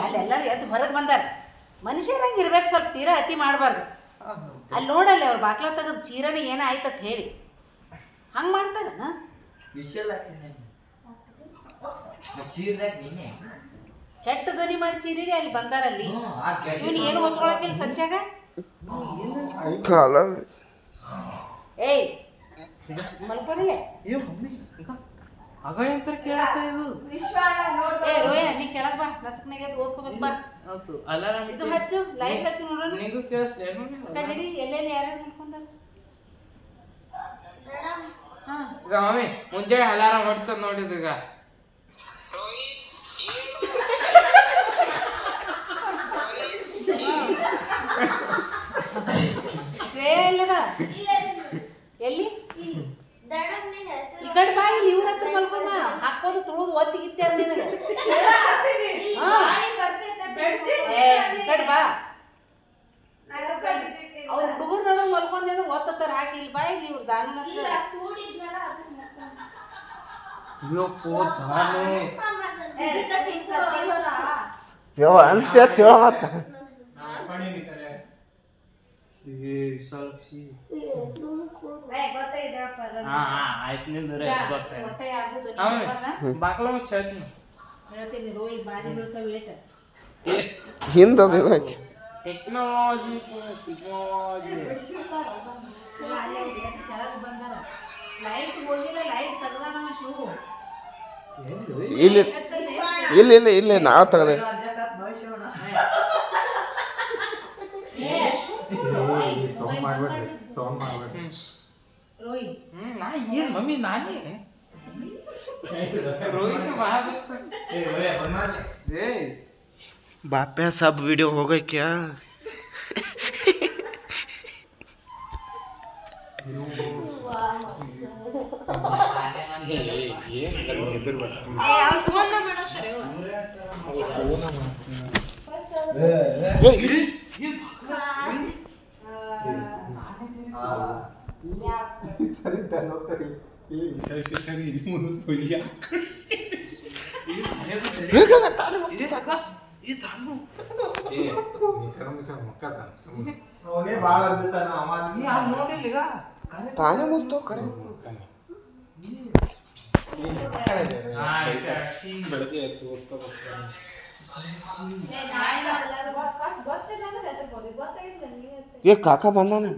ಅಲ್ಲೆಲ್ಲರೂ ಎದ್ದು ಹೊರಗೆ ಬಂದಾರ. ಮನುಷ್ಯರಂಗೆ ಇರ್ಬೇಕು, ಸ್ವಲ್ಪ ತೀರಾ ಅತಿ ಮಾಡಬಾರ್ದು. ಅಲ್ಲಿ ನೋಡಲ್ಲ ಅವ್ರು ಬಾಕ್ಲ ತೆಗೆದು ಚೀರನ ಏನಾಯ್ತತ್ ಹೇಳಿ ಹಂಗೆ ಮಾಡ್ತಾರನ. ಕೆಟ್ಟ ಧ್ವನಿ ಮಾಡಿ ಚೀರಿಗೆ ಅಲ್ಲಿ ಬಂದಾರಲ್ಲಿ. ಇವನು ಏನು ಹೊಚ್ಕೊಳಕಿಲ್ಲ ಸಂಚಾಗ. ಏಯ್ ಮಲ್ಕೋರಿಲ್ಲ ರೋಯ ನೀ ಕೆಳಗ್ ಬಾ, ನಸಕ್ನಾಗ ಓದ್ಕೋಬೇಕು ಬಾ. ಇದು ಹಚ್ಚು, ಲೈಟ್ ಹಚ್ಚು ನೋಡೋಣ. ಕಡಿಡಿ ಎಲ್ಲೆಲ್ಲಿ ಯಾರ್ಯಾರು ಮಲ್ಕೊಂಡಾರ. ಮಮ್ಮಿ ಮುಂಜಾನೆ ಅಲಾರಾಮ್ ಹೊಡ್ತದ ನೋಡಿದ ಈಗ. ಶ್ರೇಯ ಎಲ್ಲದ ಎಲ್ಲಿ ಈ ಕಡೆ ಬಾ, ಇಲ್ಲಿ ಇವ್ರ ಹತ್ರ ಮಲ್ಕೊಂಡ ಹಾಕೋದು ತುಳುದು ಒತ್ತಿಗಿತ್ತಾರ ನಿನಗೆ. ಈ ಕಡೆ ಬಾ, ಅವ್ರ ಹುಡುಗರು ನೋಡ ಮಲ್ಕೊಂಡ್ ಒತ್ತಾರ ಹಾಕಿ ಇಲ್ಲಿ ಬಾ. ಇಲ್ಲಿ ಇವ್ರ ದಾನ ಹಿಂದ ಟೆಕ್ನಾಲಜಿ ಇಲ್ಲಿ ಇಲ್ಲ ಇಲ್ಲ ಇಲ್ಲ ನಾವು ತಗದೆ. मम्मी नानी है बाप सब वीडियो हो गए क्या? ताने मस्त करे ये काका बनना ना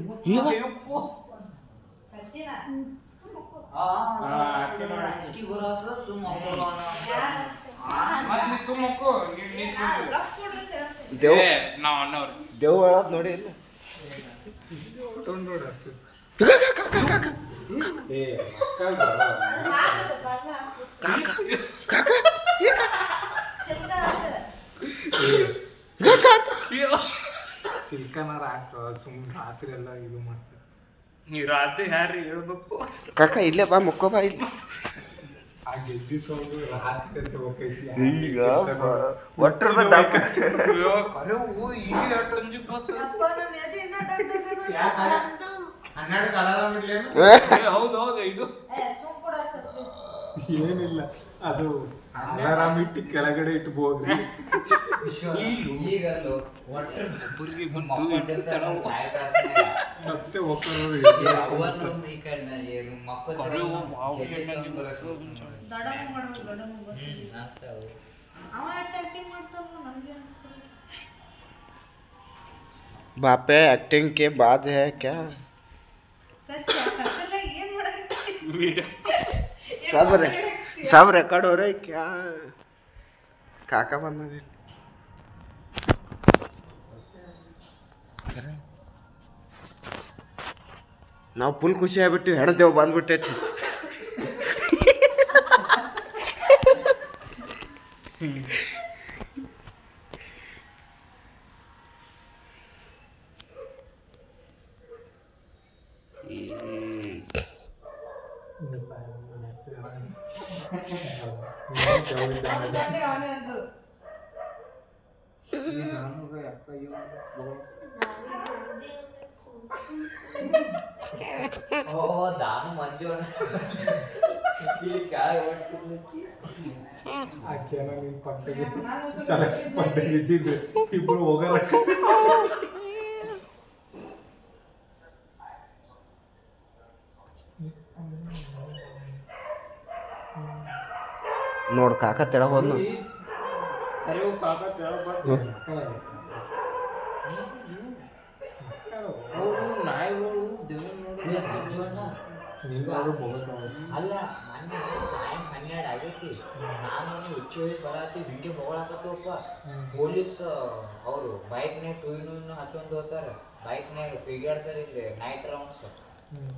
देव देव ಹೇಳೋದು ನೋಡಿ ಇಲ್ಲ ಚಿಲ್ಕನಾರ ಹಾಕ ಸುಮ್ಮನೆ ರಾತ್ರಿ ಎಲ್ಲ ಇದು ಮಾಡ್ತಾರೆ. ನೀವು ರಾತ್ರಿ ಯಾರು ಹೇಳ್ಬೇಕು ಕಾಕ ಇಲ್ಲೇ ಬಾ ಮುಕ್ಕೋ ಬಾ ಇಲ್ಲಿ. ಆ ಗೆಜ್ಜಿ ಸೌಂಡ್ ರಾತ್ರಿ ಚೌಕೈತಿ ಈಗ ಒಟ್ಟರದ ಏನಿಲ್ಲ, ಅದು ಅಲಾರಾಮ್ ಇಟ್ಟು ಕೆಳಗಡೆ ಇಟ್ಬೋದು. ಸತ್ಯ बापे एक्टिंग के बाज है क्या? सब रिकॉर्ड हो रहा है क्या? काका बनना है ನಾವು ಫುಲ್ ಖುಷಿ ಆಗ್ಬಿಟ್ಟು ಹೆಣ್ದೇವ್ ಬಂದ್ಬಿಟ್ಟೈತಿ. ದಾನು ಮಂಜು ಆಕೆನ ನಿನ್ ಪಕ್ಕದಾಗೆ ಸೆಲೆಕ್ಷನ್ ಪಕ್ಕದಾಗೆ ಇದ್ದಿದ್ದು ಇಬ್ರು ಹೋಗಲ್ಲ. ನೋಡ್ ಕಾಕ ತೆಳ ಹೋದ್ನು. ಅರೆ ಪಾಪ ಕೇಳಬಾರ್ದು. ನಾಯಿಗಳು ದೇವ್ರ ಅಲ್ಲ ಮೊನ್ನೆ ಟೈಮ್ 12 ಆಗೈತಿ. ನಾನು ಹುಚ್ಚಿ ಹೋಗಿ ಬರತ್ತಿ ಹಿಂಗೆ ಬೊಗಳಾಕತ್ತವಪ್ಪ. ಪೊಲೀಸ್ ಅವರು ಬೈಕ್ನಾಗ ಟೂಯಿನೂ ಹಚ್ಕೊಂಡು ಹೋಗ್ತಾರ, ಬೈಕ್ನಾಗ ತಿರುಗಾಡ್ತಾರೆ ಇಲ್ಲಿ ನೈಟ್ ರೌಂಡ್ಸ್.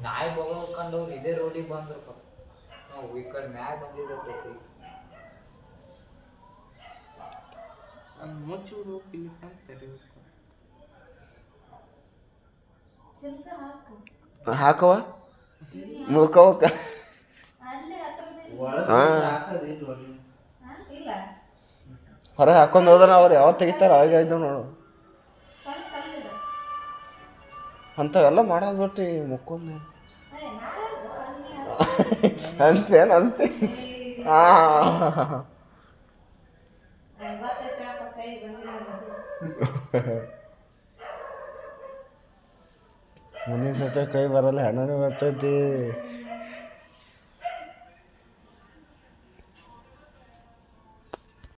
ನಾಯಿ ಬೊಗಳಕೊಂಡು ಅವ್ರು ಇದೇ ರೋಡಿಗೆ ಬಂದ್ರಪ್ಪ. ನಾವು ಈ ಕಡೆ ಮ್ಯಾಗ ಬಂದಿದ್ದೈತಿ. ಮುಚ್ಚಿ ಹೋಗ್ಲಿಕ್ಕಂತ ತೆರಿಬೇಕು. ಹಾಕವ ಮುಳ್ಕವಕ್ಕ. ಹೊರಗೆ ಹಾಕೊಂಡು ಹೋದ್ರೆ ಅವ್ರು ಯಾವತ್ತು ತೆಗಿತಾರ ಅವಾಗ ಇದ್ದು ನೋಡು. ಅಂಥವೆಲ್ಲ ಮಾಡೋದು ಬಿಟ್ಟು ಮುಕ್ಕೊಂದು ಅನ್ಸ್ತೇನು ಅನ್ಸ್ತೆ. ಹಾಂ ಮುಂದಿನ ಸತಿ ಕೈ ಬರಲ್ಲ, ಹೆಣ್ಣನೇ ಬರ್ತೈತಿ.